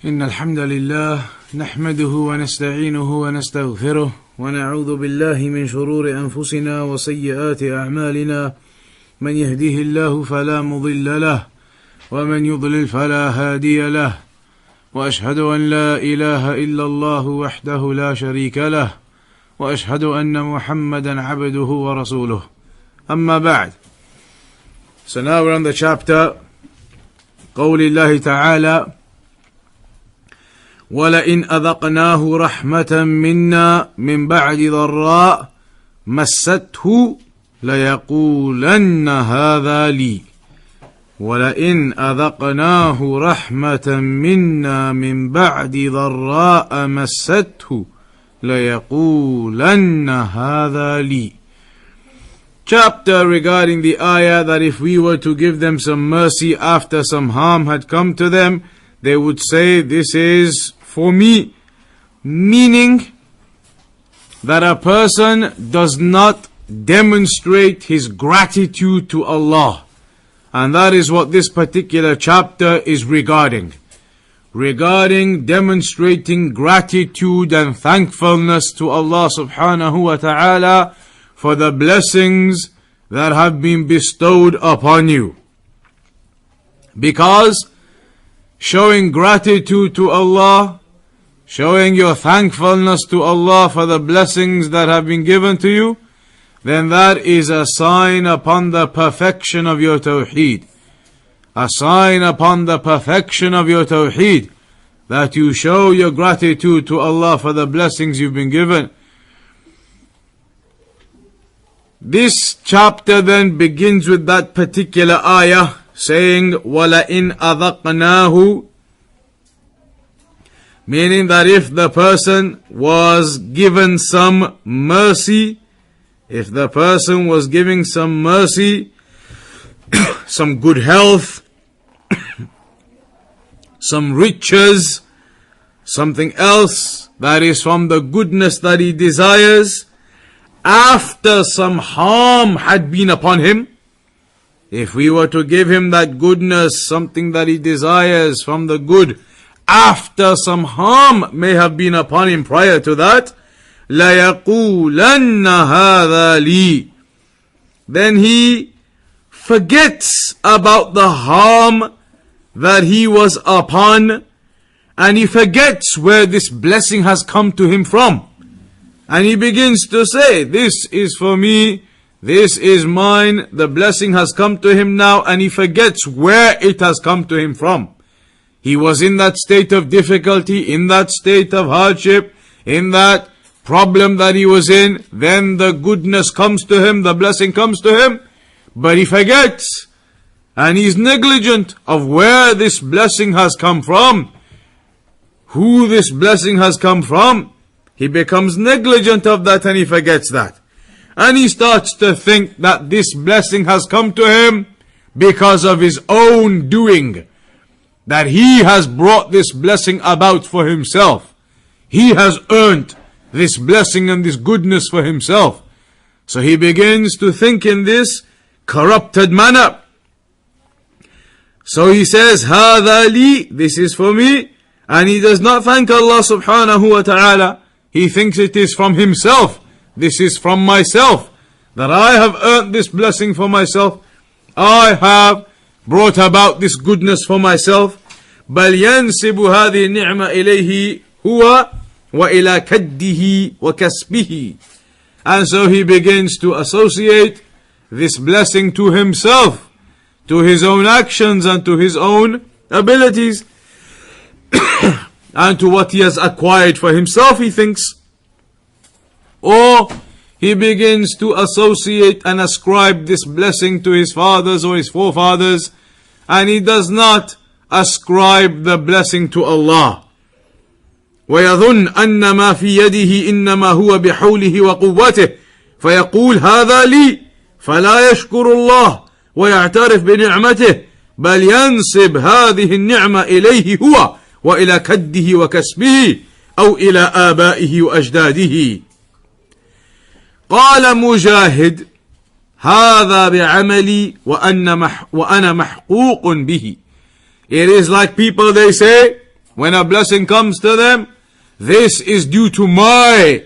إن الحمد لله نحمده ونستعينه ونستغفره ونعوذ بالله من شرور أنفسنا وسيئات أعمالنا من يهده الله فلا مضل له ومن يضلل فلا هادي له وأشهد أن لا إله إلا الله وحده لا شريك له وأشهد أن محمدا عبده ورسوله أما بعد. So now we're on the chapter قول الله تعالى وَلَئِنْ أَذَقْنَاهُ رَحْمَةً مِنَّا مِنْ بَعْدِ ضَرَّاءٍ مَسَّتْهُ لَيَقُولَنَّ هَذَا لِي وَلَئِنْ أَذَقْنَاهُ رَحْمَةً مِنَّا مِنْ بَعْدِ ضَرَّاءَ مَسَّتْهُ لَيَقُولَنَّ هَذَا لِي. Chapter regarding the ayah that if we were to give them some mercy after some harm had come to them, they would say, this is for me. Meaning that a person does not demonstrate his gratitude to Allah. And that is what this particular chapter is regarding. Regarding demonstrating gratitude and thankfulness to Allah subhanahu wa ta'ala for the blessings that have been bestowed upon you. Because showing gratitude to Allah, showing your thankfulness to Allah for the blessings that have been given to you, then that is a sign upon the perfection of your Tawheed. A sign upon the perfection of your Tawheed, that you show your gratitude to Allah for the blessings you've been given. This chapter then begins with that particular ayah, saying, وَلَئِنْ أَذَقْنَاهُ, meaning that if the person was given some mercy, if the person was giving some mercy, some good health, some riches, something else that is from the goodness that he desires, after some harm had been upon him, if we were to give him that goodness, something that he desires from the good, after some harm may have been upon him prior to that, لَيَقُولَنَّ هَذَا لِي, then he forgets about the harm that he was upon, and he forgets where this blessing has come to him from. And he begins to say, this is for me, this is mine, the blessing has come to him now, and he forgets where it has come to him from. He was in that state of difficulty, in that state of hardship, in that problem that he was in, then the goodness comes to him, the blessing comes to him, but he forgets, and he's negligent of where this blessing has come from, who this blessing has come from. He becomes negligent of that and he forgets that. And he starts to think that this blessing has come to him because of his own doing. That he has brought this blessing about for himself. He has earned this blessing and this goodness for himself. So he begins to think in this corrupted manner. So he says, هَذَا لِي, this is for me. And he does not thank Allah subhanahu wa ta'ala. He thinks it is from himself. This is from myself. That I have earned this blessing for myself. I have brought about this goodness for myself. بَلْ يَنْسِبُ هَذِهِ النِّعْمَةِ إِلَيْهِ هُوَ وَإِلَى كَدِّهِ وَكَسْبِهِ. And so he begins to associate this blessing to himself, to his own actions and to his own abilities. And to what he has acquired for himself, he thinks. Or he begins to associate and ascribe this blessing to his fathers or his forefathers, and he does not ascribe the blessing to Allah. وَيَظُنْ أَنَّ مَا فِي يَدِهِ إِنَّمَا هُوَ بِحَوْلِهِ وَقُوَّتِهِ فَيَقُولْ هَذَا لِي فَلَا يَشْكُرُ اللَّهِ وَيَعْتَرِفْ بِنِعْمَتِهِ بَلْ يَنْسِبْ هَذِهِ النِّعْمَةِ إِلَيْهِ هُوَ وإلى كده وكسبه أو إلى آبائه وأجداده. قال مجاهد هذا بعملي وأنا محقوق به. It is like people, they say, when a blessing comes to them, this is due to my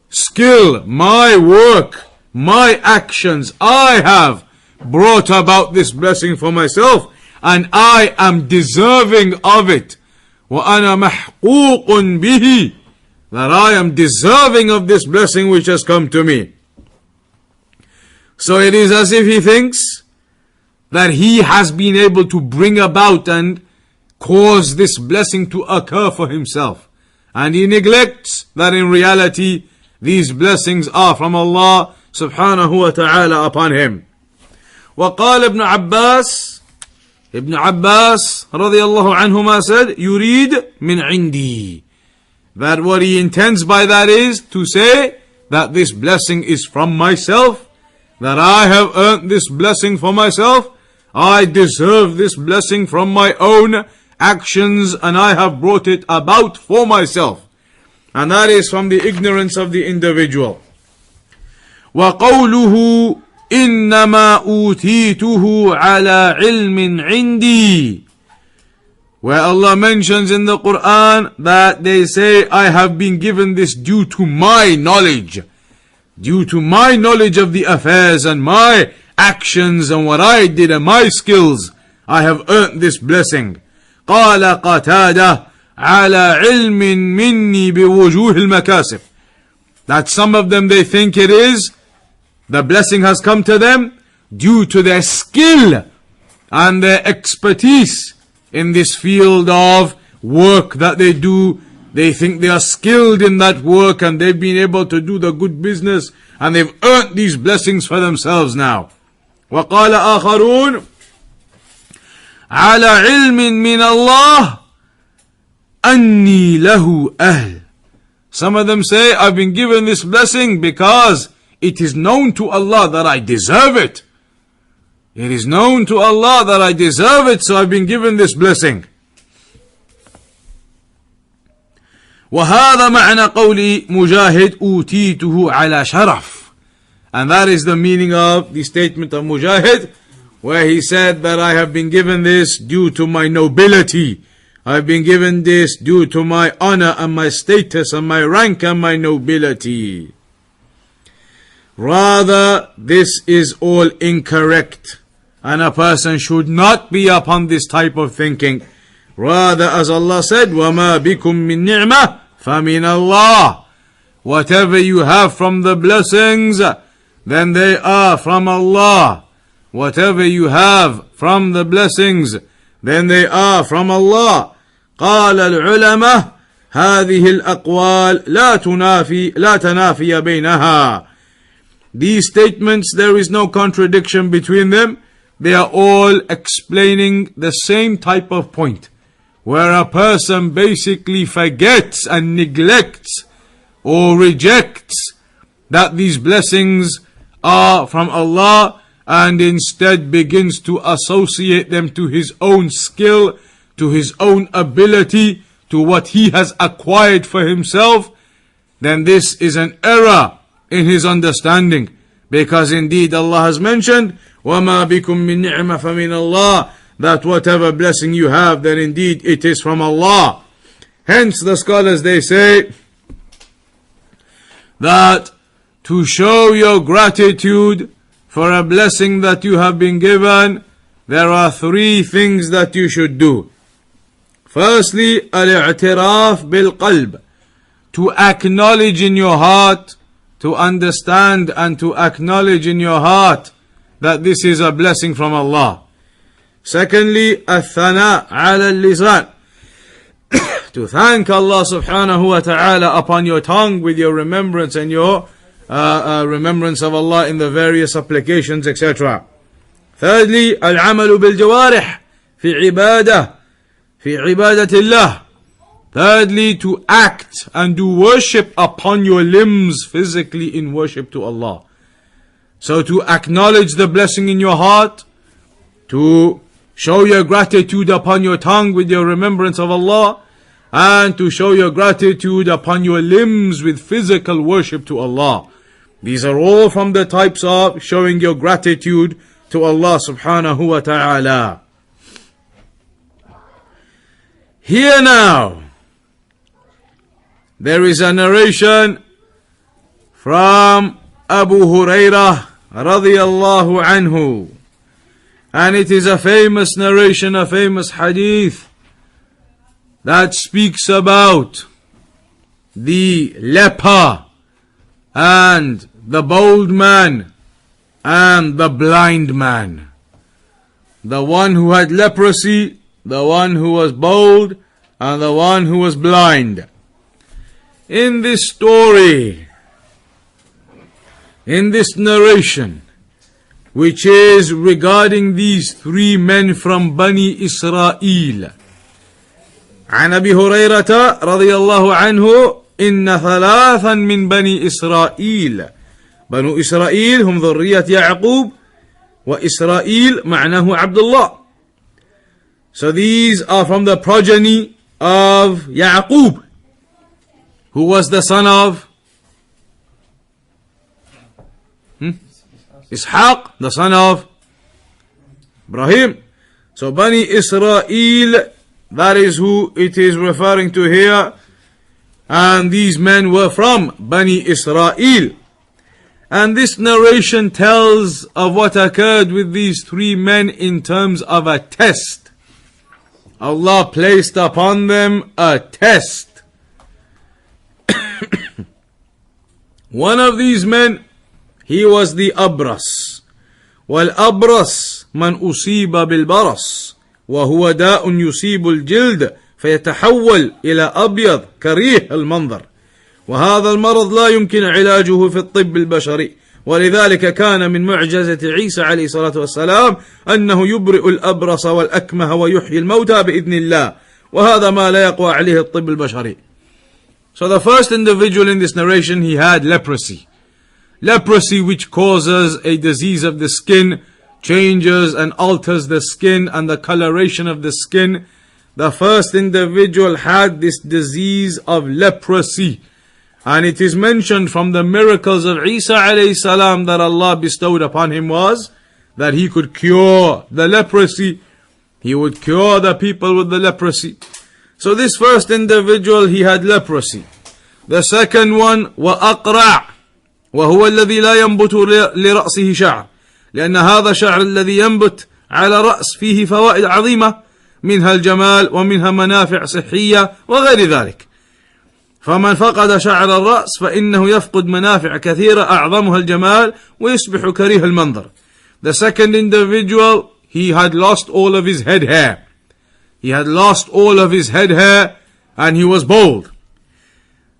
skill, my work, my actions. I have brought about this blessing for myself, and I am deserving of it. وَأَنَا مَحْقُوقٌ بِهِ, that I am deserving of this blessing which has come to me. So it is as if he thinks that he has been able to bring about and cause this blessing to occur for himself. And he neglects that in reality these blessings are from Allah subhanahu wa ta'ala upon him. وقال ابن عباس, Ibn Abbas radiallahu anhuma said, يريد من عندي, that what he intends by that is to say that this blessing is from myself, that I have earned this blessing for myself, I deserve this blessing from my own actions, and I have brought it about for myself. And that is from the ignorance of the individual. وَقَوْلُهُ إِنَّمَا أُوتِيتُهُ عَلَى عِلْمٍ عِنْدِي, where Allah mentions in the Quran that they say, I have been given this due to my knowledge, due to my knowledge of the affairs and my actions and what I did and my skills, I have earned this blessing. قال قتادة على علم مني بوجوه المكاسب, that some of them they think it is, the blessing has come to them due to their skill and their expertise in this field of work that they do. They think they are skilled in that work and they've been able to do the good business and they've earned these blessings for themselves now. وقال آخرون على علم من الله أني له أهل. Some of them say, I've been given this blessing because it is known to Allah that I deserve it. It is known to Allah that I deserve it, so I've been given this blessing. وهذا معنى قول مجاهد أوتيته على شرف. And that is the meaning of the statement of Mujahid, where he said that I have been given this due to my nobility. I've been given this due to my honor and my status and my rank and my nobility. Rather, this is all incorrect, and a person should not be upon this type of thinking. Rather, as Allah said, وَمَا بِكُم مِّن نِعْمَةٍ فَمِنَ اللَّهِ, whatever you have from the blessings, then they are from Allah. Whatever you have from the blessings, then they are from Allah. قال العلماء هذه الأقوال لا تنافي بينها. These statements, there is no contradiction between them. They are all explaining the same type of point, where a person basically forgets and neglects or rejects that these blessings are from Allah, and instead begins to associate them to his own skill, to his own ability, to what he has acquired for himself. Then this is an error in his understanding, because indeed Allah has mentioned وَمَا بِكُم مِّن نِعْمَةٍ فَمِنَ اللَّهِ, that whatever blessing you have, then indeed it is from Allah. Hence the scholars, they say that to show your gratitude for a blessing that you have been given, there are three things that you should do. Firstly, al-i'tiraf bil-qalb, to acknowledge in your heart, to understand and to acknowledge in your heart that this is a blessing from Allah. Secondly, al-thana ala al-lisan, to thank Allah subhanahu wa ta'ala upon your tongue with your remembrance and your remembrance of Allah in the various applications, etc. Thirdly, al-amalu bil-jawarih fi ibadah, fi ibadatillah. Thirdly, to act and do worship upon your limbs physically in worship to Allah. So to acknowledge the blessing in your heart, to show your gratitude upon your tongue with your remembrance of Allah, and to show your gratitude upon your limbs with physical worship to Allah. These are all from the types of showing your gratitude to Allah subhanahu wa ta'ala. Here now, there is a narration from Abu Hurraira radiyallahu anhu, and it is a famous narration, a famous hadith that speaks about the leper and the bold man and the blind man. The one who had leprosy, the one who was bold, and the one who was blind. In this story, in this narration, which is regarding these three men from Bani Israel, عن أبي هريرة رضي الله عنه إن ثلاثا من بني إسرائيل. بنو إسرائيل هم ذرية يعقوب، وإسرائيل معناه عبد الله. So these are from the progeny of Yaqub, who was the son of Ishaq, the son of Ibrahim. So Bani Israel, that is who it is referring to here. And these men were from Bani Israel. And this narration tells of what occurred with these three men in terms of a test. Allah placed upon them a test. One of these men, he was the Abras. والأبرص من أصيب بالبرص وهو داء يصيب الجلد فيتحول إلى أبيض كريه المنظر، وهذا المرض لا يمكن علاجه في الطب البشري، ولذلك كان من معجزة عيسى عليه الصلاة والسلام أنه يبرئ الأبرص والأكمه ويحيي الموتى بإذن الله، وهذا ما لا يقوى عليه الطب البشري. So the first individual in this narration, he had leprosy. Leprosy, which causes a disease of the skin, changes and alters the skin and the coloration of the skin. The first individual had this disease of leprosy. And it is mentioned from the miracles of Isa alayhi salam that Allah bestowed upon him was that he could cure the leprosy. He would cure the people with the leprosy. So this first individual, he had leprosy. The second one, وأقرع وهو الذي لا ينبت لرأسه شعر، لأن هذا الشعر الذي ينبت على رأس فيه فوائد عظيمة، منها الجمال ومنها منافع صحية وغير ذلك. فمن فقد شعر الرأس فإنه يفقد منافع كثيرة أعظمها الجمال ويصبح كريه المنظر. The second individual, he had lost all of his head hair. He had lost all of his head hair and he was bald.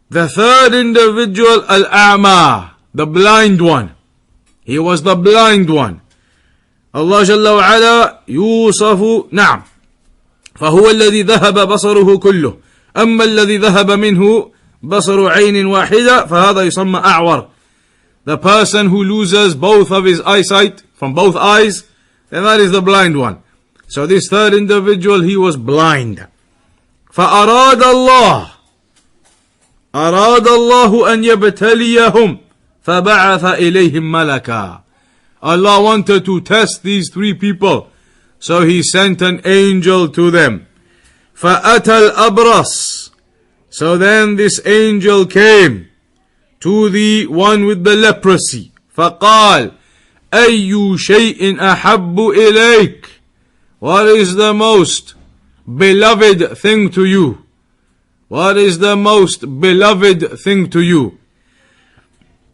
The third individual, Al-A'ma, the blind one. He was the blind one. Allah Jalla wa Ala يوصف نعم فهو الذي ذهب بصره كله أما الذي ذهب منه بصر عين واحدة فهذا يسمى أعور. The person who loses both of his eyesight from both eyes, then that is the blind one. So this third individual, he was blind. فأراد الله أن يبتليهم فبعث إليهم ملكا. Allah wanted to test these three people, so he sent an angel to them. فأتى الأبرص. So then this angel came to the one with the leprosy. فقال أي شيء أحب إليك. What is the most beloved thing to you? What is the most beloved thing to you?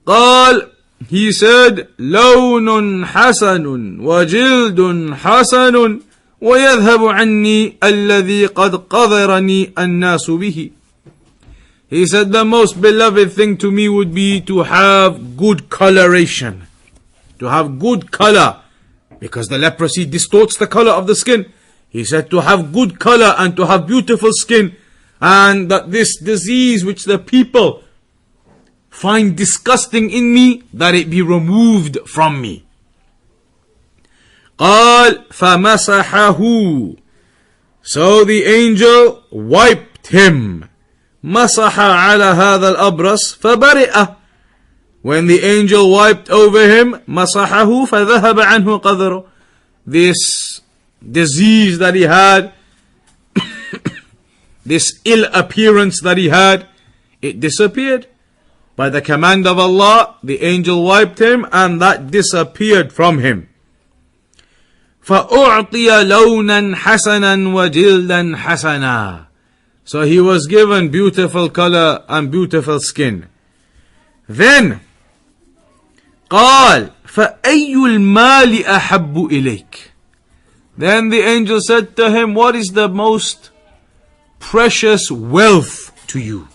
قال, he said, لون حسن وجلد حسن ويذهب عني الذي قد قذرني الناس به. He said the most beloved thing to me would be to have good coloration. To have good color. Because the leprosy distorts the color of the skin. He said to have good color and to have beautiful skin. And that this disease which the people find disgusting in me, that it be removed from me. قال فمسحه. So the angel wiped him. مسح على هذا الأبرص فبرئ. When the angel wiped over him, مسحه فذهب عنه قذره. This disease that he had this ill appearance that he had, it disappeared. By the command of Allah, the angel wiped him and that disappeared from him. فَأُعْطِيَ لَوْنًا حَسَنًا وَجِلْدًا حَسَنًا. So he was given beautiful color and beautiful skin. Then, قال فَأَيُّ الْمَالِ أَحَبُّ إِلَيْكَ. Then the angel said to him, what is the most precious wealth to you?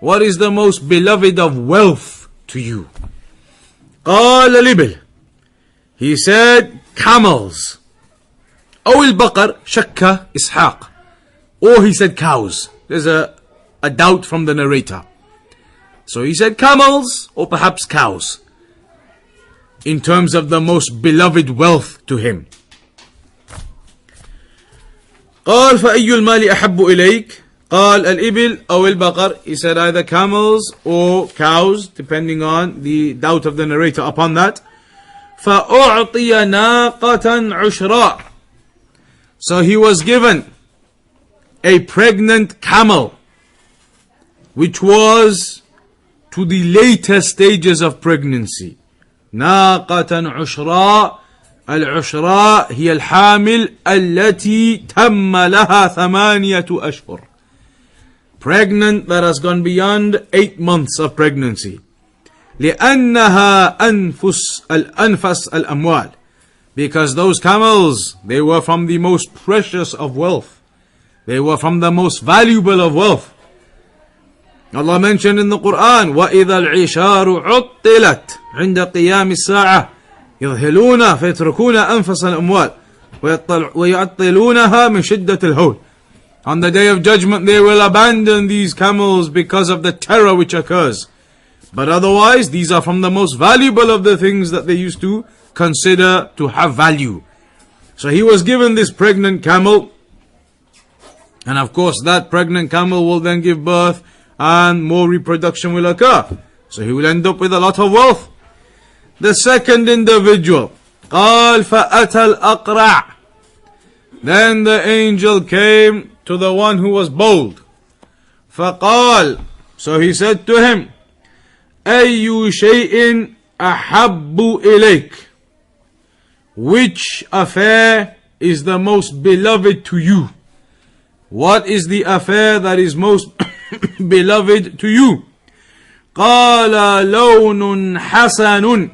What is the most beloved of wealth to you? قال الإبل. He said camels. أو البقر شك إسحاق. Or he said cows. There's a doubt from the narrator. So he said camels or perhaps cows, in terms of the most beloved wealth to him. قال فأي المال أحب إليك. قال الإبل أو البقر. He said either camels or cows, depending on the doubt of the narrator upon that. فأعطي ناقة عشراء. So he was given a pregnant camel, which was to the later stages of pregnancy. ناقة عشراء. العشراء هي الحامل التي تم لها 8 أشهر. Pregnant that has gone beyond 8 months of pregnancy. لأنها أنفس الأموال. Because those camels, they were from the most precious of wealth. They were from the most valuable of wealth. Allah mentioned in the Quran, وَإِذَا الْعِشَارُ عُطِّلَتْ عِنْدَ قِيَامِ السَّاعَةِ يظهلون فيتركون أنفس الأموال ويعطلونها من شدة الهول. On the day of judgment they will abandon these camels because of the terror which occurs. But otherwise these are from the most valuable of the things that they used to consider to have value. So he was given this pregnant camel, and of course that pregnant camel will then give birth and more reproduction will occur. So he will end up with a lot of wealth. The second individual, قال فأتى الأقرع. Then the angel came to the one who was bold. فقال. So he said to him, أي شيء أحب إليك. Which affair is the most beloved to you? What is the affair that is most beloved to you? قال لون حسن.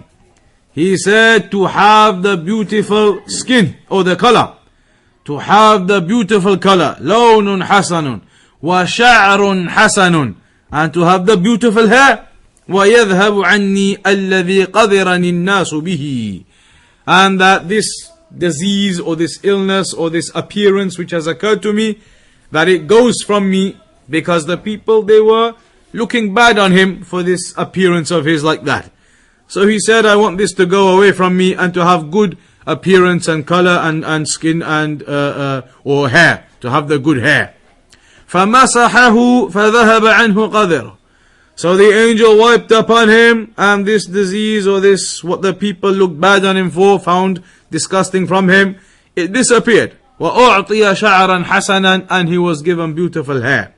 He said to have the beautiful skin or the color. To have the beautiful color. لون حسن. وشعر حسن. And to have the beautiful hair. ويذهب عني الذي قذرني الناس به. And that this disease or this illness or this appearance which has occurred to me, that it goes from me, because the people, they were looking bad on him for this appearance of his like that. So he said, I want this to go away from me and to have good appearance and color and skin and or hair, to have the good hair. فَمَسَحَهُ فَذَهَبَ عَنْهُ قَذِرُ. So the angel wiped upon him, and this disease or this, what the people looked bad on him for, found disgusting from him, it disappeared. وَأُعْطِيَ شَعْرًا حَسَنًا. And he was given beautiful hair.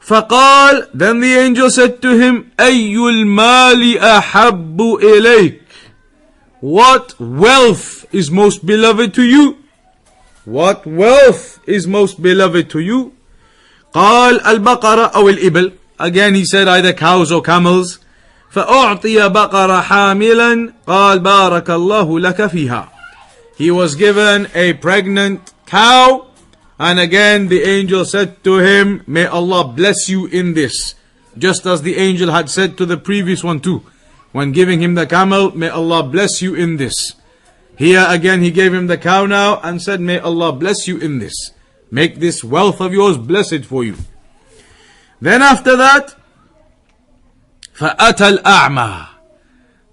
فقال. Then the angel said to him, أي المال أحب إليك. What wealth is most beloved to you? What wealth is most beloved to you? قال البقرة أو الإبل. Again he said either cows or camels. فأعطي بقرة حاملا. قال بارك الله لك فيها. He was given a pregnant cow. And again the angel said to him, may Allah bless you in this. Just as the angel had said to the previous one too. When giving him the camel, may Allah bless you in this. Here again he gave him the cow now and said, may Allah bless you in this. Make this wealth of yours blessed for you. Then after that, فَأَتَى الْأَعْمَى.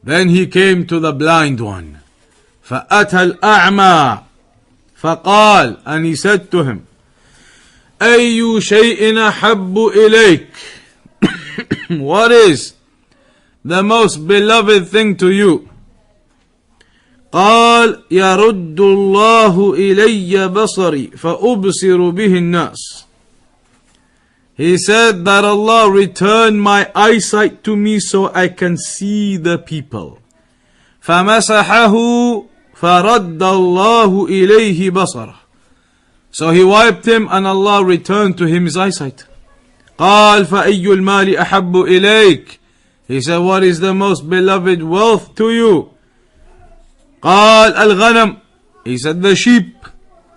Then he came to the blind one. فَأَتَى الْأَعْمَى. فقال. And he said to him, أي شيء أحب إليك. What is the most beloved thing to you? قال قال يرد الله إلي بصري فأبصر به الناس. He said that Allah returned my eyesight to me so I can see the people. فمسحه فرد الله إليه بصره. So he wiped him and Allah returned to him his eyesight. قال فأي المال أحب إليك. He said, what is the most beloved wealth to you? قال الغنم. He said, the sheep.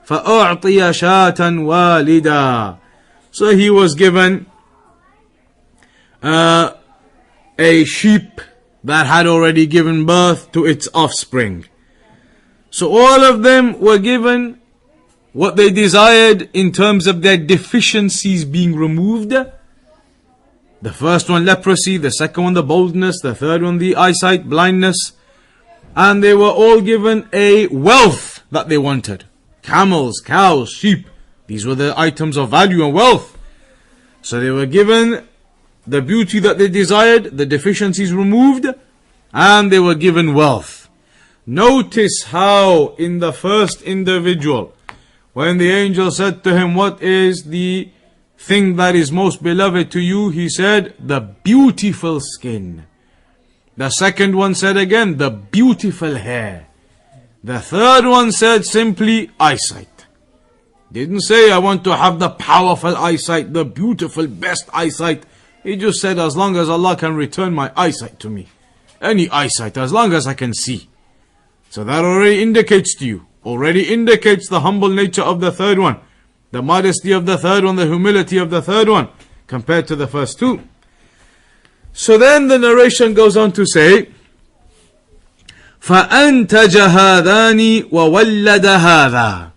فأعطي شاة والدا. So he was given a sheep that had already given birth to its offspring. So all of them were given what they desired in terms of their deficiencies being removed. The first one, leprosy. The second one, the boldness. The third one, the eyesight, blindness. And they were all given a wealth that they wanted. Camels, cows, sheep. These were the items of value and wealth. So they were given the beauty that they desired, the deficiencies removed, and they were given wealth. Notice how in the first individual, when the angel said to him, what is the thing that is most beloved to you? He said, the beautiful skin. The second one said again, the beautiful hair. The third one said simply, eyesight. Didn't say, I want to have the powerful eyesight, the beautiful, best eyesight. He just said, as long as Allah can return my eyesight to me. Any eyesight, as long as I can see. So that already indicates to you, already indicates the humble nature of the third one, the modesty of the third one, the humility of the third one, compared to the first two. So then the narration goes on to say, فَأَنْتَجَ هَذَانِ وَوَلَّدَ هَذَا.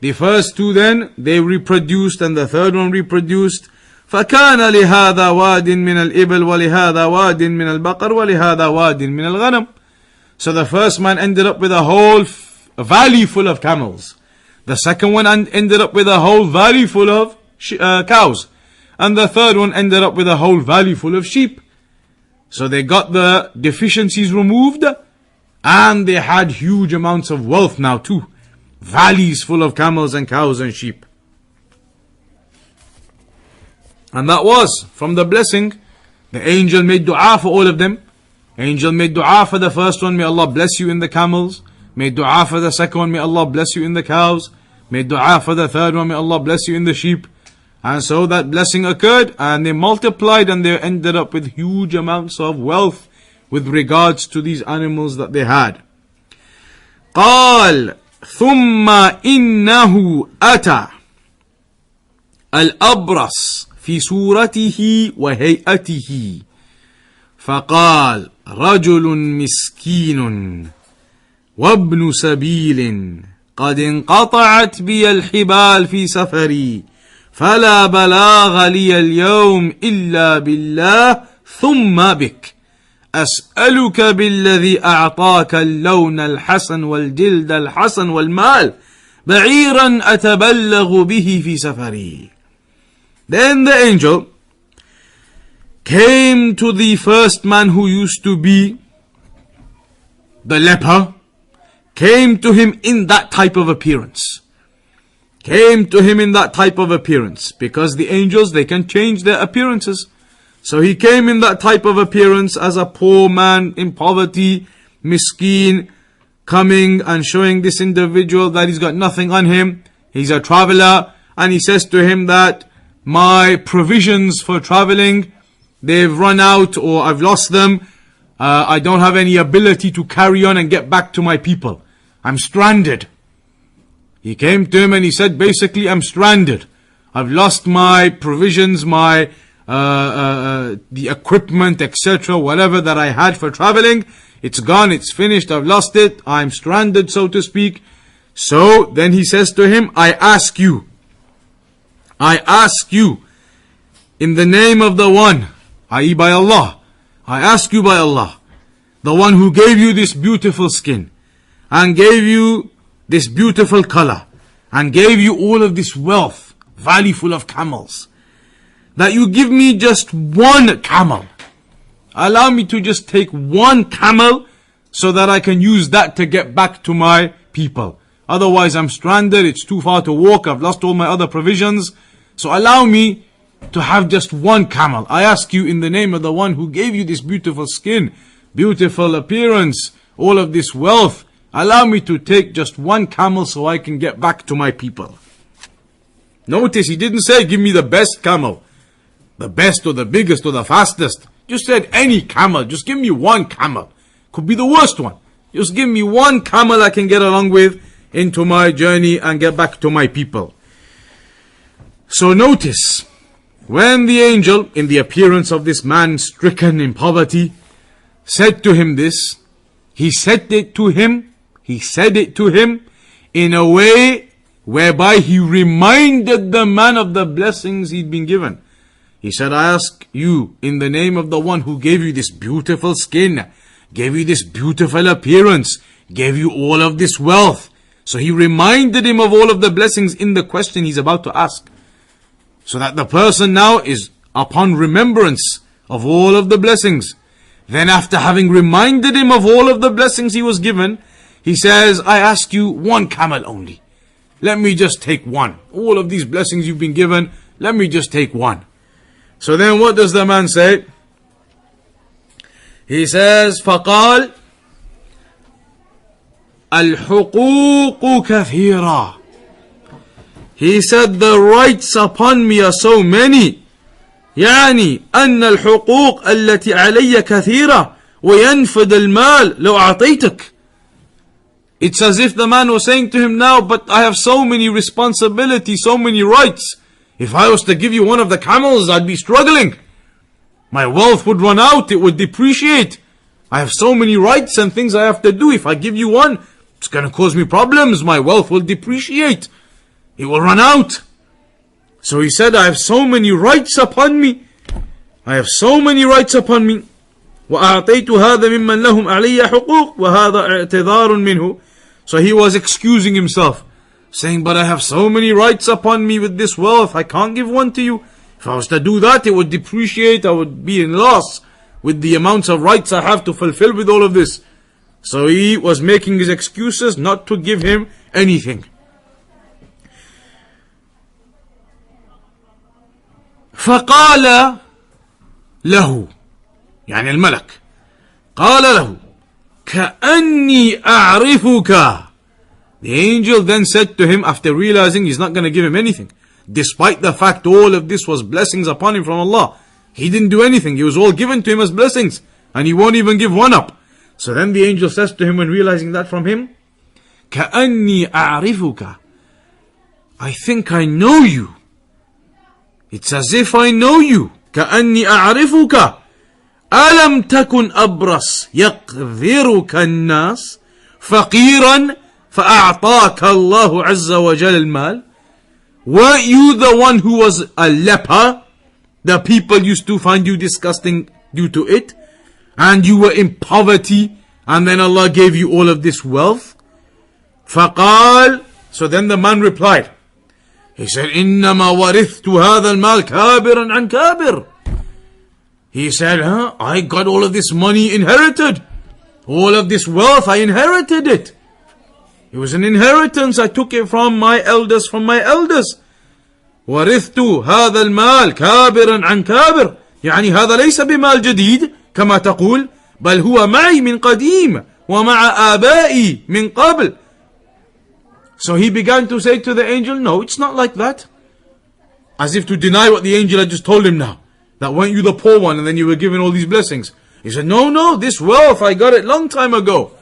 The first two then, they reproduced, and the third one reproduced. فَكَانَ لِهَذَا وَادٍ مِنَ الْإِبِلْ وَلِهَذَا وَادٍ مِنَ الْبَقَرِ وَلِهَذَا وَادٍ مِنَ الْغَنَمِ. So the first man ended up with a whole valley full of camels. The second one ended up with a whole valley full of cows. And the third one ended up with a whole valley full of sheep. So they got the deficiencies removed, and they had huge amounts of wealth now too. Valleys full of camels and cows and sheep. And that was from the blessing. The angel made dua for all of them. Angel made dua for the first one, may Allah bless you in the camels. Made dua for the second one, may Allah bless you in the cows. Made dua for the third one, may Allah bless you in the sheep. And so that blessing occurred, and they multiplied, and they ended up with huge amounts of wealth with regards to these animals that they had. قال ثم إنه أتى الأبرص في صورته وهيئته فقال رجل مسكين وابن سبيل قد انقطعت بي الحبال في سفري فلا بلاغ لي اليوم إلا بالله ثم بك أسألك بالذي أعطاك اللون الحسن والجلد الحسن والمال بعيرا أتبلغ به في سفري. Then the angel came to the first man who used to be the leper, came to him in that type of appearance. Came to him in that type of appearance, because the angels, they can change their appearances. So he came in that type of appearance as a poor man in poverty, miskeen, coming and showing this individual that he's got nothing on him. He's a traveler, and he says to him that my provisions for traveling, they've run out, or I've lost them. I don't have any ability to carry on and get back to my people. I'm stranded. He came to him and he said, basically, I'm stranded. I've lost my provisions, my the equipment, etc., whatever that I had for traveling. It's gone, it's finished, I've lost it, I'm stranded, so to speak. So then he says to him, I ask you, in the name of the one, i.e. by Allah, I ask you by Allah, the one who gave you this beautiful skin, and gave you this beautiful color, and gave you all of this wealth, valley full of camels, that you give me just one camel. Allow me to just take one camel so that I can use that to get back to my people. Otherwise I'm stranded, it's too far to walk, I've lost all my other provisions. So allow me to have just one camel. I ask you in the name of the one who gave you this beautiful skin, beautiful appearance, all of this wealth. Allow me to take just one camel so I can get back to my people. Notice he didn't say give me the best camel, the best or the biggest or the fastest. Just said any camel, just give me one camel. Could be the worst one. Just give me one camel I can get along with into my journey and get back to my people. So notice, when the angel, in the appearance of this man stricken in poverty, said to him this, he said it to him in a way whereby he reminded the man of the blessings he'd been given. He said, I ask you in the name of the one who gave you this beautiful skin, gave you this beautiful appearance, gave you all of this wealth. So he reminded him of all of the blessings in the question he's about to ask. So that the person now is upon remembrance of all of the blessings. Then after having reminded him of all of the blessings he was given, he says, I ask you one camel only. Let me just take one. All of these blessings you've been given, let me just take one. So then what does the man say? He says, فَقَالْ الْحُقُوقُ كَثِيرًا. He said, the rights upon me are so many. يعني أن الحقوق التي علي كثيرة وينفد المال لو أعطيتك. It's as if the man was saying to him now, but I have so many responsibilities, so many rights. If I was to give you one of the camels, I'd be struggling. My wealth would run out, it would depreciate. I have so many rights and things I have to do. If I give you one, it's going to cause me problems. My wealth will depreciate. It will run out. So he said, I have so many rights upon me. I have so many rights upon me. وَأَعْطَيْتُ هَذَا مِمَّنْ لَهُمْ عَلَيَّ حُقُوقٌ وَهَذَا اعْتِذَارٌ مِنْهُ. So he was excusing himself, saying, but I have so many rights upon me with this wealth, I can't give one to you. If I was to do that, it would depreciate, I would be in loss with the amounts of rights I have to fulfill with all of this. So he was making his excuses not to give him anything. فقال له, يعني الملك, قال له كأني أعرفك. The angel then said to him, after realizing he's not going to give him anything, despite the fact all of this was blessings upon him from Allah. He didn't do anything, it was all given to him as blessings, and he won't even give one up. So then the angel says to him, when realizing that from him, كأني أعرفك. I think I know you. It's as if I know you. كأني أعرفك. ألم تكن أبرص يقذرك الناس فقيرا فأعطاك الله عز وجل المال. Weren't you the one who was a leper? The people used to find you disgusting due to it, and you were in poverty, and then Allah gave you all of this wealth. فقال. So then the man replied, he said, إنما ورثت هذا المال كابرا عن كابر. He said, I got all of this money inherited. All of this wealth, I inherited it. It was an inheritance, I took it from my elders, ورثت هذا المال كابرا عن كابر. يعني هذا ليس بمال جديد كما تقول، بل هو معي من قديم ومع آبائي من قبل. So he began to say to the angel, no, it's not like that. As if to deny what the angel had just told him now. That weren't you the poor one and then you were given all these blessings. He said, no, this wealth, I got it long time ago.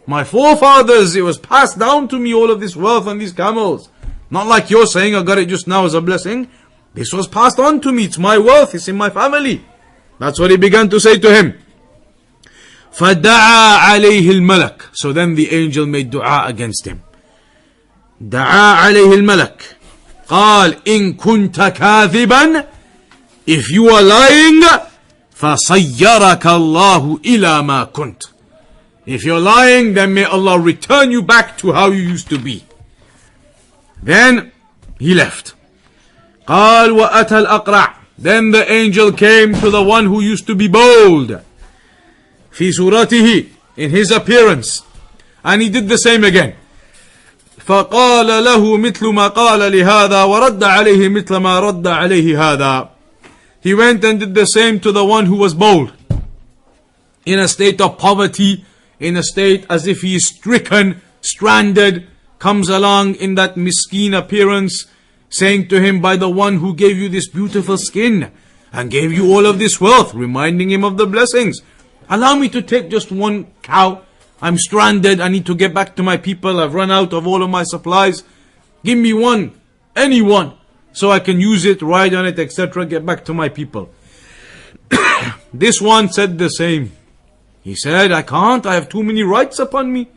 My forefathers, it was passed down to me, all of this wealth and these camels. Not like you're saying, I got it just now as a blessing. This was passed on to me, it's my wealth, it's in my family. That's what he began to say to him. فَدَعَى عَلَيْهِ الْمَلَكِ. So then the angel made dua against him. دعا عليه الملك. قال إن كنت كاذبا, if you are lying, فَصَيَّرَكَ اللَّهُ إِلَى مَا كُنْتَ. If you're lying, then may Allah return you back to how you used to be. Then he left. قال وأتى الأقرع. Then the angel came to the one who used to be bold. في صورته, in his appearance. And he did the same again. فقال له مثل ما قال لهذا ورد عليه مثل ما رد عليه هذا. He went and did the same to the one who was bold, in a state of poverty, in a state as if he is stricken, stranded, comes along in that miskeen appearance, saying to him, by the one who gave you this beautiful skin and gave you all of this wealth, reminding him of the blessings. Allow me to take just one cow. I'm stranded, I need to get back to my people, I've run out of all of my supplies. Give me one, any one, so I can use it, ride on it, etc., get back to my people. This one said the same. He said, I can't, I have too many rights upon me.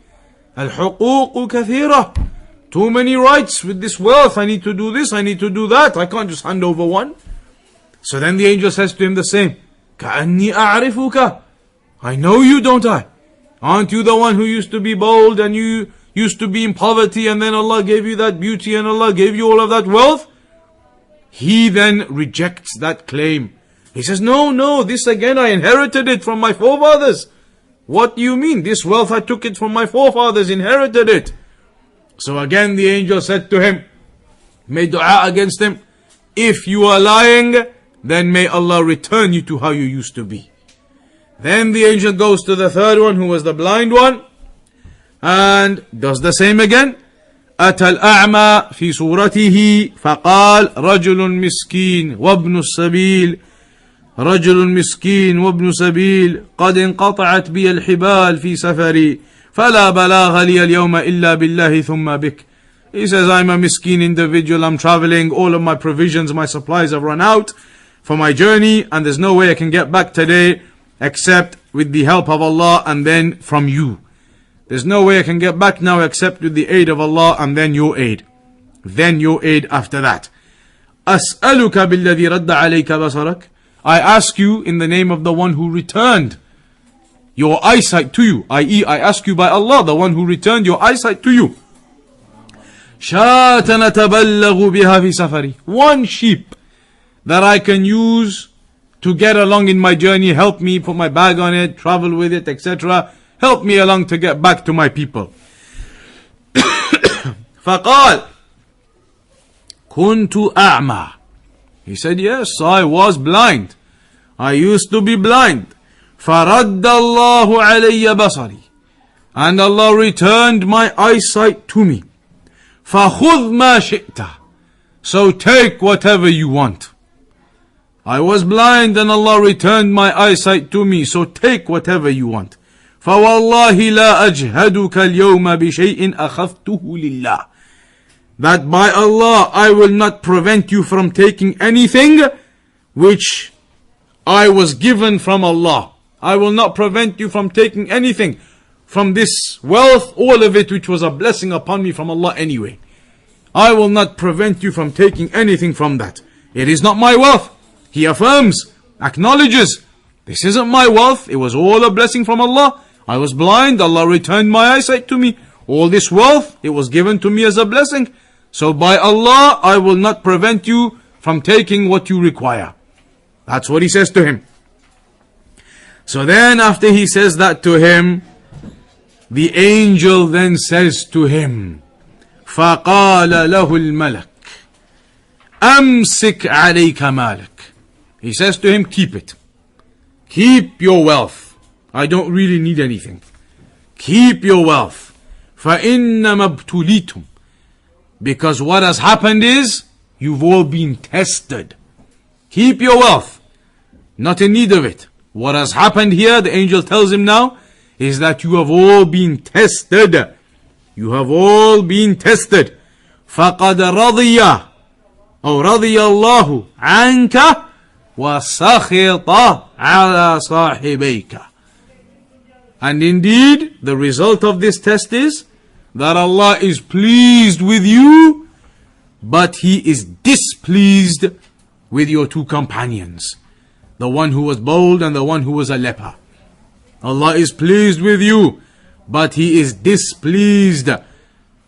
Al-huquq kathira. Too many rights with this wealth, I need to do this, I need to do that, I can't just hand over one. So then the angel says to him the same. كَأَنِّي أَعْرِفُكَ. I know you, don't I? Aren't you the one who used to be bold and you used to be in poverty and then Allah gave you that beauty and Allah gave you all of that wealth? He then rejects that claim. He says, no, this again I inherited it from my forefathers. What do you mean? This wealth I took it from my forefathers, inherited it. So again the angel said to him, made dua against him, if you are lying, then may Allah return you to how you used to be. Then the angel goes to the third one, who was the blind one, and does the same again. أتى الأعمى في صورته فقال رجل مسكين وابن السبيل رجل مسكين وابن سبيل قد انقطعت بي الحبال في سفري فلا بلاغ لي اليوم إلا بالله ثم بك. He says, I'm a miskin individual, I'm traveling, all of my provisions, my supplies have run out for my journey, and there's no way I can get back today except with the help of Allah and then from you. There's no way I can get back now except with the aid of Allah and then your aid. Then your aid after that. أسألك بالذي رد عليك بصرك. I ask you in the name of the one who returned your eyesight to you. I.e., I ask you by Allah, the one who returned your eyesight to you. شاة نتبلغ بها في سفري. One sheep that I can use to get along in my journey, help me put my bag on it, travel with it, etc. Help me along to get back to my people. فقال كنت أعمى. He said, yes, I was blind. I used to be blind. فرد الله علي بصري. And Allah returned my eyesight to me. فخذ ما شئت. So take whatever you want. I was blind and Allah returned my eyesight to me, so take whatever you want. فوالله لا أجهدك اليوم بشيء أخذته لله. That by Allah I will not prevent you from taking anything which I was given from Allah. I will not prevent you from taking anything from this wealth, all of it which was a blessing upon me from Allah anyway. I will not prevent you from taking anything from that. It is not my wealth. He affirms, acknowledges, this isn't my wealth, it was all a blessing from Allah. I was blind, Allah returned my eyesight to me. All this wealth, it was given to me as a blessing. So by Allah, I will not prevent you from taking what you require. That's what he says to him. So then after he says that to him, the angel then says to him, فَقَالَ لَهُ الْمَلَكُ أَمْسِكْ عَلَيْكَ مَالَكَ. He says to him, keep it. Keep your wealth. I don't really need anything. Keep your wealth. فَإِنَّمَا ابْتُلِيتُمْ. Because what has happened is, you've all been tested. Keep your wealth. Not in need of it. What has happened here, the angel tells him now, is that you have all been tested. You have all been tested. فَقَدْ رَضِيَ أو رضي الله عنك وَسَخِطَ عَلَى صَاحِبَيْكَ. And indeed, the result of this test is that Allah is pleased with you, but He is displeased with your two companions, the one who was bold and the one who was a leper. Allah is pleased with you, but He is displeased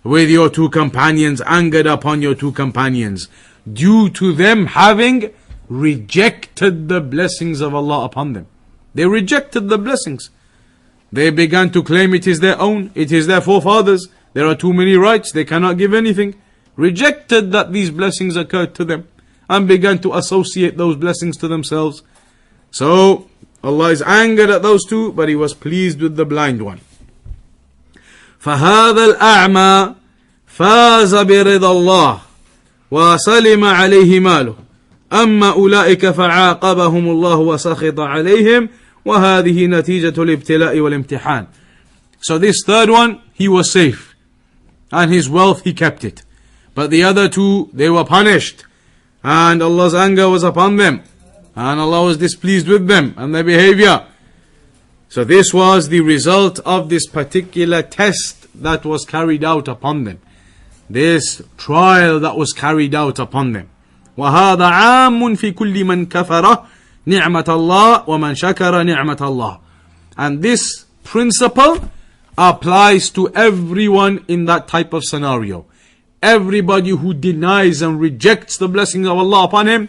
with your two companions, angered upon your two companions, due to them having rejected the blessings of Allah upon them. They rejected the blessings. They began to claim it is their own, it is their forefathers. There are too many rights, they cannot give anything. Rejected that these blessings occurred to them and began to associate those blessings to themselves. So Allah is angered at those two, but He was pleased with the blind one. فهذا الأعمى فاز برضا الله وسلم عليه ماله أما أولئك فعاقبهم الله وسخط عليهم وهذه نتيجة الابتلاء والامتحان. So this third one, he was safe and his wealth he kept it, but the other two, they were punished and Allah's anger was upon them and Allah was displeased with them and their behavior. So this was the result of this particular test that was carried out upon them, this trial that was carried out upon them. وهذا عام في كل من كفر نعمة الله ومن شكر نعمة الله. And this principle applies to everyone in that type of scenario. Everybody who denies and rejects the blessings of Allah upon him,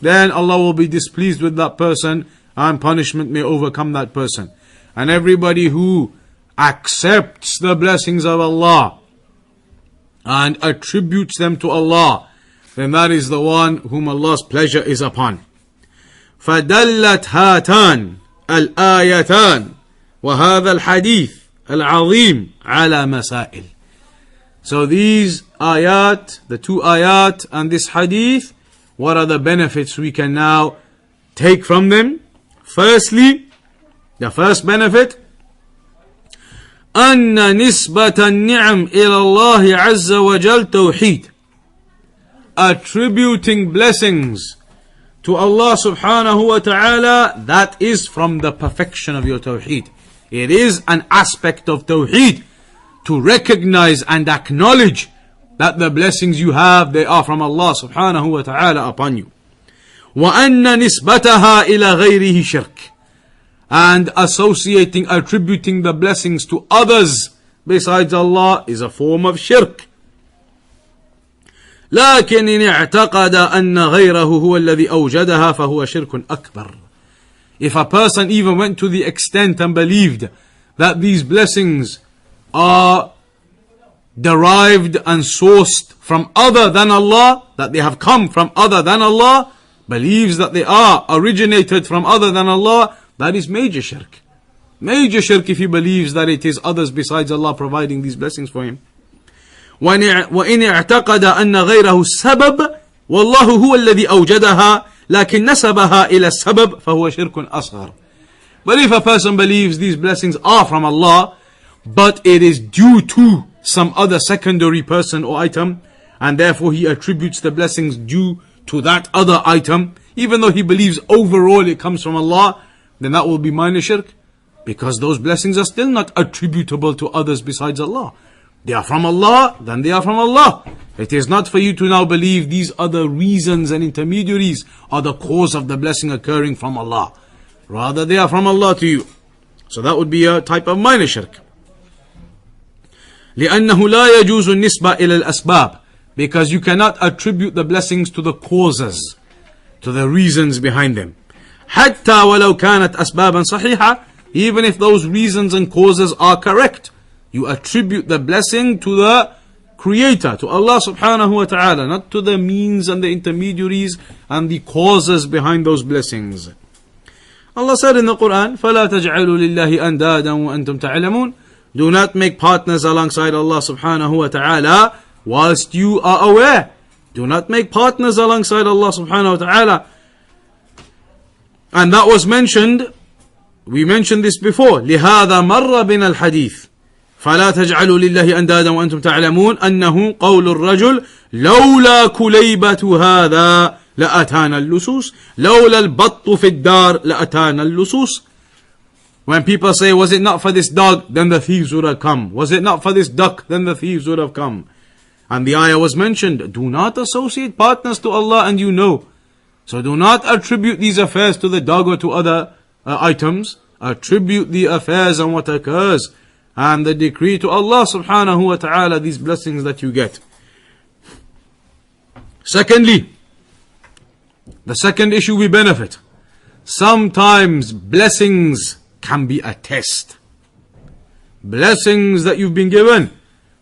then Allah will be displeased with that person and punishment may overcome that person. And everybody who accepts the blessings of Allah and attributes them to Allah, then that is the one whom Allah's pleasure is upon. فدلت هاتان الآيتان وهذا الحديث العظيم على مسائل. So these ayat, the two ayat and this hadith, what are the benefits we can now take from them? Firstly, the first benefit, أن نسبة النعم إلى الله عز وجل توحيد. Attributing blessings to Allah subhanahu wa ta'ala, that is from the perfection of your Tawheed. It is an aspect of Tawheed to recognize and acknowledge that the blessings you have, they are from Allah subhanahu wa ta'ala upon you. وأن نسبتها إلى غيره شرك. And associating, attributing the blessings to others besides Allah is a form of shirk. لكن إن اعتقد أن غيره هو الذي أوجدها فهو شرك أكبر. If a person even went to the extent and believed that these blessings are derived and sourced from other than Allah, that they have come from other than Allah, believes that they are originated from other than Allah, that is major shirk. Major shirk if he believes that it is others besides Allah providing these blessings for him. وإن اعتقد أن غيره السبب والله هو الذي أوجدها لكن نسبها إلى السبب فهو شرك أصغر. But if a person believes these blessings are from Allah, but it is due to some other secondary person or item, and therefore he attributes the blessings due to that other item, even though he believes overall it comes from Allah, then that will be minor shirk, because those blessings are still not attributable to others besides Allah. They are from Allah, then they are from Allah. It is not for you to now believe these other reasons and intermediaries are the cause of the blessing occurring from Allah. Rather, they are from Allah to you. So that would be a type of minor shirk. لأنه لا يجوز النسبة إلى الأسباب. Because you cannot attribute the blessings to the causes, to the reasons behind them. حتى ولو كانت أسبابا صحيحة. Even if those reasons and causes are correct, you attribute the blessing to the Creator, to Allah subhanahu wa ta'ala, not to the means and the intermediaries and the causes behind those blessings. Allah said in the Quran, فَلَا تَجْعَلُوا لِلَّهِ أَنْدَادًا وَأَنْتُمْ تَعْلَمُونَ. Do not make partners alongside Allah subhanahu wa ta'ala whilst you are aware. Do not make partners alongside Allah subhanahu wa ta'ala. And that was mentioned, we mentioned this before. لِهَذَا مَرَّ بِنَا الْحَدِيثِ فلا تجعلوا لله أندادا وأنتم تعلمون أنه قول الرجل لولا كليبة هذا لأتانا اللصوص لولا البط في الدار لأتانا اللصوص. When people say, was it not for this dog, then the thieves would have come. Was it not for this duck, then the thieves would have come. And the ayah was mentioned, do not associate partners to Allah and you know. So do not attribute these affairs to the dog or to other items. Attribute the affairs and what occurs and the decree to Allah subhanahu wa ta'ala, these blessings that you get. Secondly, the second issue we benefit. Sometimes blessings can be a test. blessings that you've been given,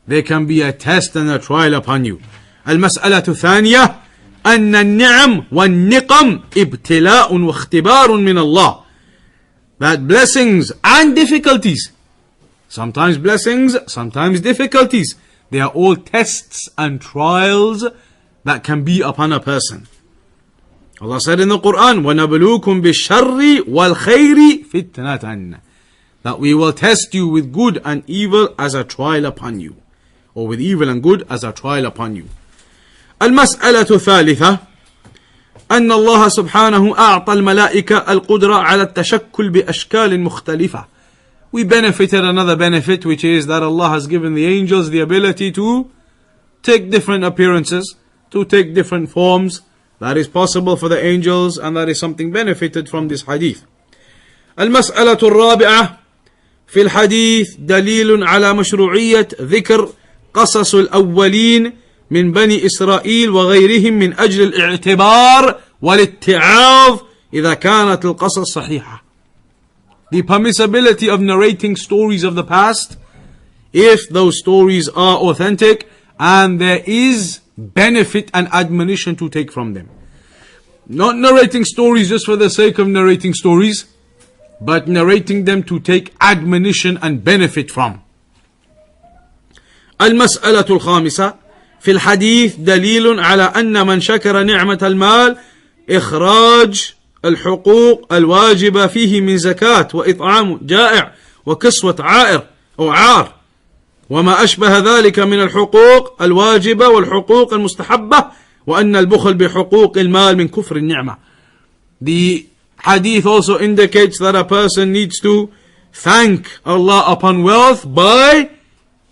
they can be a test and a trial upon you. المسألة الثانية أن النعم والنقم ابتلاء واختبار من الله. That blessings and difficulties, sometimes blessings, sometimes difficulties, they are all tests and trials that can be upon a person. Allah said in the Quran, وَنَبْلُوكُمْ بِالشَّرِّ وَالْخَيْرِ فِتْنَةً, that we will test you with good and evil as a trial upon you, or with evil and good as a trial upon you. المسألة الثالثة أن الله سبحانه أعطى الملائكة القدرة على التشكل بأشكال مختلفة. We benefited another benefit, which is that Allah has given the angels the ability to take different appearances, to take different forms. That is possible for the angels, and that is something benefited from this hadith. المسألة الرابعة في الحديث دليل على مشروعية ذكر قصص الأولين من بني إسرائيل وغيرهم من أجل الاعتبار والاتعاظ إذا كانت القصص صحيحة. The permissibility of narrating stories of the past if those stories are authentic and there is benefit and admonition to take from them. Not narrating stories just for the sake of narrating stories, but narrating them to take admonition and benefit from. المسألة الخامسة في الحديث دليل على أن من شكر نعمة المال إخراج الحقوق الواجبة فيه من زكاة وإطعام جائع وكسوة عائر أو عار وما أشبه ذلك من الحقوق الواجبة والحقوق المستحبة وأن البخل بحقوق المال من كفر النعمة. The hadith also indicates that a person needs to thank Allah upon wealth by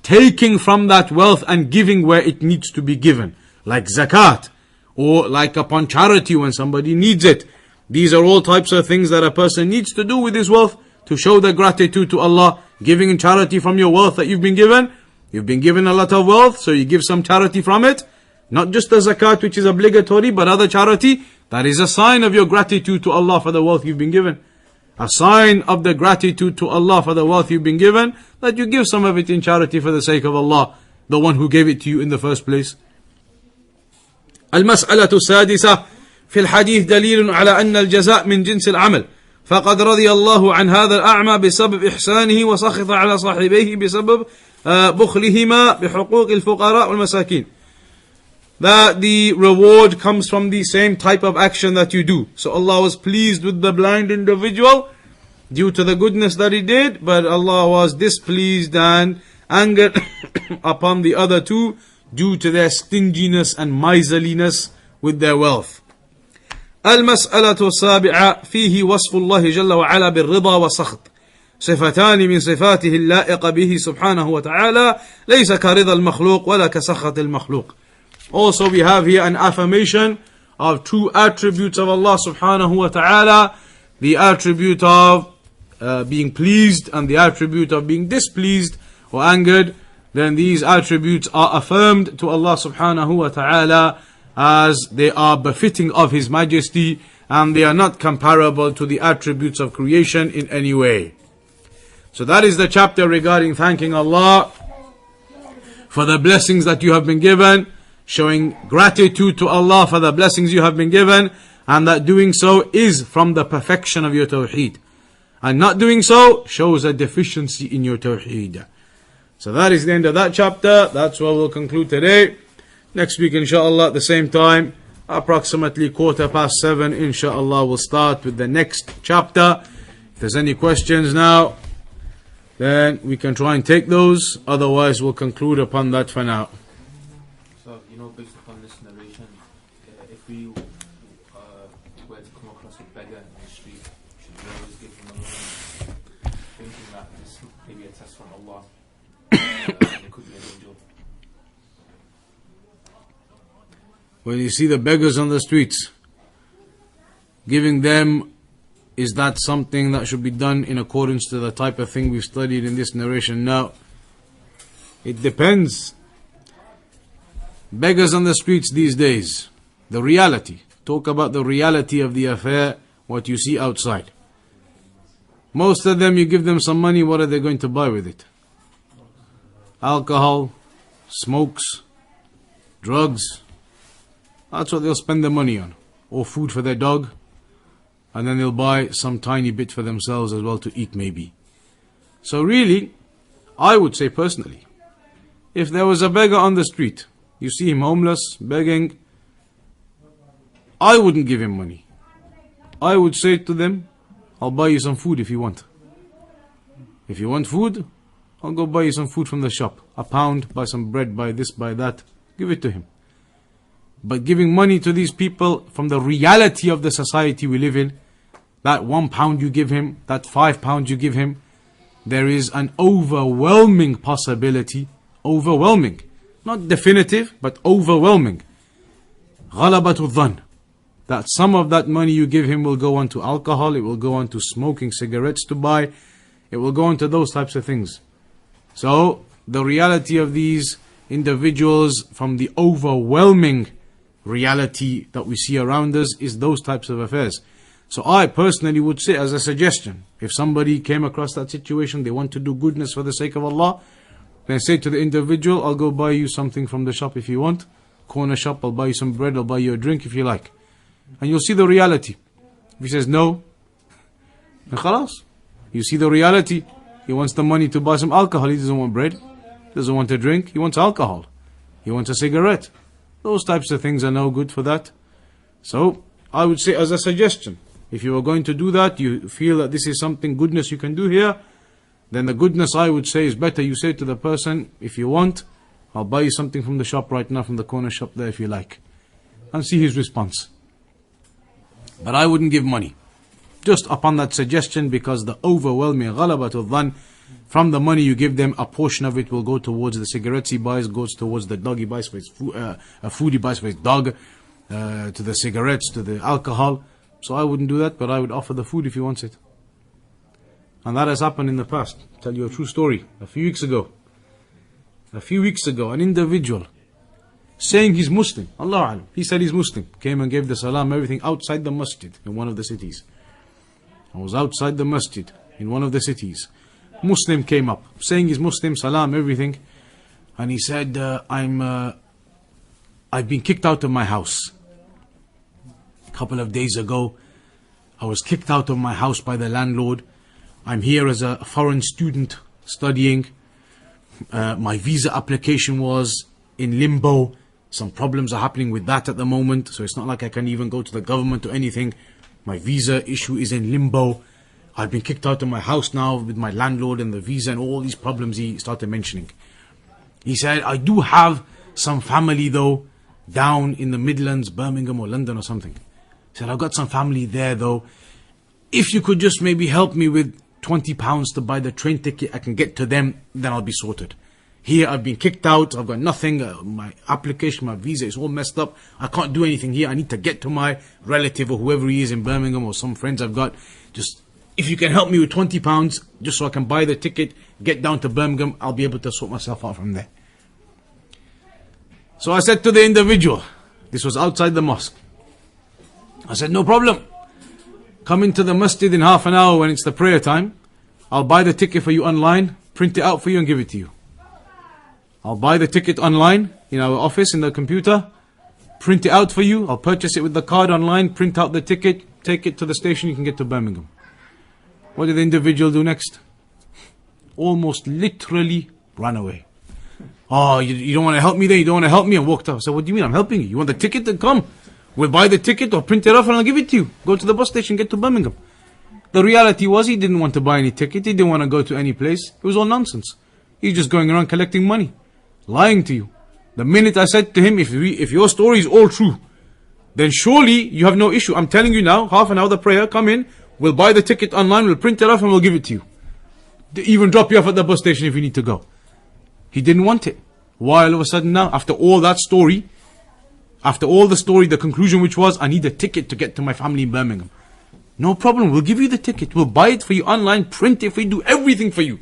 taking from that wealth and giving where it needs to be given, like zakat, or like upon charity when somebody needs it. These are all types of things that a person needs to do with his wealth to show their gratitude to Allah. Giving in charity from your wealth that you've been given. You've been given a lot of wealth, so you give some charity from it. Not just the zakat, which is obligatory, but other charity. That is a sign of your gratitude to Allah for the wealth you've been given. A sign of the gratitude to Allah for the wealth you've been given, that you give some of it in charity for the sake of Allah, the one who gave it to you in the first place. المسألة السادسة في الحديث دليل على أن الجزاء من جنس العمل فقد رضي الله عن هذا الأعمى بسبب إحسانه وسخط على صاحبيه بسبب بخلهما بحقوق الفقراء والمساكين. That the reward comes from the same type of action that you do. So Allah was pleased with the blind individual due to the goodness that he did, but Allah was displeased and angered upon the other two due to their stinginess and miserliness with their wealth. المسألة السابعة فيه وصف الله جل وعلا بالرضا والسخط صفتان من صفاته اللائقة به سبحانه وتعالى ليس كرضا المخلوق ولا كسخط المخلوق. Also we have here an affirmation of two attributes of Allah subhanahu wa ta'ala, the attribute of being pleased and the attribute of being displeased or angered. Then these attributes are affirmed to Allah subhanahu wa ta'ala as they are befitting of His Majesty, and they are not comparable to the attributes of creation in any way. So that is the chapter regarding thanking Allah for the blessings that you have been given, showing gratitude to Allah for the blessings you have been given, and that doing so is from the perfection of your Tawheed. And not doing so shows a deficiency in your Tawheed. So that is the end of that chapter. That's where we'll conclude today. Next week, inshallah, at the same time, approximately 7:15, inshallah, we'll start with the next chapter. If there's any questions now, then we can try and take those. Otherwise, we'll conclude upon that for now. So, based upon this narration, if we were to come across a beggar in the street, should we always give him a loan, thinking that this may be a test from Allah, and it could be an angel? When you see the beggars on the streets, giving them, is that something that should be done in accordance to the type of thing we've studied in this narration now? It depends. Beggars on the streets these days, the reality. Talk about the reality of the affair, what you see outside. Most of them, you give them some money, what are they going to buy with it? alcohol, smokes, drugs. That's what they'll spend their money on. Or food for their dog. And then they'll buy some tiny bit for themselves as well to eat maybe. So really, I would say personally, if there was a beggar on the street, you see him homeless, begging, I wouldn't give him money. I would say to them, I'll buy you some food if you want. If you want food, I'll go buy you some food from the shop. A pound, buy some bread, buy this, buy that. Give it to him. But giving money to these people from the reality of the society we live in, that £1 you give him, that £5 you give him, there is an overwhelming possibility, overwhelming, not definitive, but overwhelming, غَلَبَةُ الظَّنِّ, that some of that money you give him will go on to alcohol, it will go on to smoking cigarettes to buy, it will go on to those types of things. So, the reality of these individuals from the overwhelming reality that we see around us is those types of affairs. So I personally would say as a suggestion, if somebody came across that situation, they want to do goodness for the sake of Allah, then say to the individual, I'll go buy you something from the shop if you want, corner shop, I'll buy you some bread, I'll buy you a drink if you like. And you'll see the reality. If he says no, then khalas. You see the reality. He wants the money to buy some alcohol, he doesn't want bread, he doesn't want a drink, he wants alcohol, he wants a cigarette. Those types of things are no good for that. So, I would say as a suggestion, if you are going to do that, you feel that this is something goodness you can do here, then the goodness I would say is better you say to the person, if you want, I'll buy you something from the shop right now, from the corner shop there if you like. And see his response. But I wouldn't give money. Just upon that suggestion, because the overwhelming غَلَبَةُ الظَّنِّ, from the money you give them, a portion of it will go towards the cigarettes he buys, goes towards the dog he buys for his food he buys for his dog, to the cigarettes, to the alcohol. So I wouldn't do that, but I would offer the food if he wants it. And that has happened in the past. I'll tell you a true story. A few weeks ago, an individual saying he's Muslim, Allah Alam, he said he's Muslim, came and gave the salam, everything outside the masjid in one of the cities. I was outside the masjid in one of the cities. Muslim came up, saying he's Muslim, salam, everything. And he said, I've been kicked out of my house. A couple of days ago, I was kicked out of my house by the landlord. I'm here as a foreign student studying. My visa application was in limbo. Some problems are happening with that at the moment, so it's not like I can even go to the government or anything. My visa issue is in limbo. I've been kicked out of my house now with my landlord and the visa and all these problems he started mentioning. He said, I do have some family though, down in the Midlands, Birmingham or London or something. He said, I've got some family there though. If you could just maybe help me with £20 to buy the train ticket, I can get to them, then I'll be sorted. Here I've been kicked out, I've got nothing, my application, my visa is all messed up. I can't do anything here, I need to get to my relative or whoever he is in Birmingham or some friends I've got. Just, if you can help me with £20, just so I can buy the ticket, get down to Birmingham, I'll be able to sort myself out from there. So I said to the individual, this was outside the mosque, I said, no problem. Come into the masjid in half an hour when it's the prayer time. I'll buy the ticket for you online, print it out for you and give it to you. I'll buy the ticket online in our office in the computer, print it out for you. I'll purchase it with the card online, print out the ticket, take it to the station, you can get to Birmingham. What did the individual do next? Almost literally ran away. Oh, you don't want to help me then? You don't want to help me? And walked out. I said, what do you mean? I'm helping you. You want the ticket? Then come. We'll buy the ticket or print it off and I'll give it to you. Go to the bus station, get to Birmingham. The reality was he didn't want to buy any ticket. He didn't want to go to any place. It was all nonsense. He's just going around collecting money. Lying to you. The minute I said to him, if your story is all true, then surely you have no issue. I'm telling you now, half an hour the prayer, come in, we'll buy the ticket online, we'll print it off and we'll give it to you. They even drop you off at the bus station if you need to go. He didn't want it. Why all of a sudden now, after all that story, after all the story, the conclusion which was, I need a ticket to get to my family in Birmingham. No problem, we'll give you the ticket, we'll buy it for you online, print it for you, do everything for you.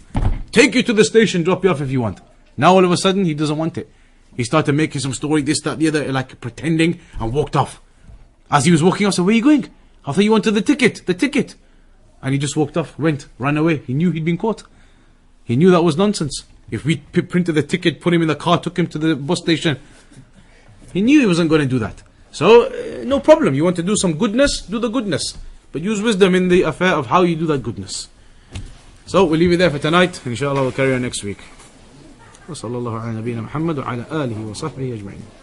Take you to the station, drop you off if you want. Now all of a sudden, he doesn't want it. He started making some story, this, that, the other, like pretending, and walked off. As he was walking off, I said, where are you going? I thought you wanted the ticket. And he just walked off, ran away. He knew he'd been caught. He knew that was nonsense. If we printed the ticket, put him in the car, took him to the bus station, he knew he wasn't going to do that. So, no problem. You want to do some goodness, do the goodness. But use wisdom in the affair of how you do that goodness. So, we'll leave it there for tonight. Inshallah, we'll carry on next week. وصلى الله على نبينا محمد وعلى آله وصحبه أجمعين.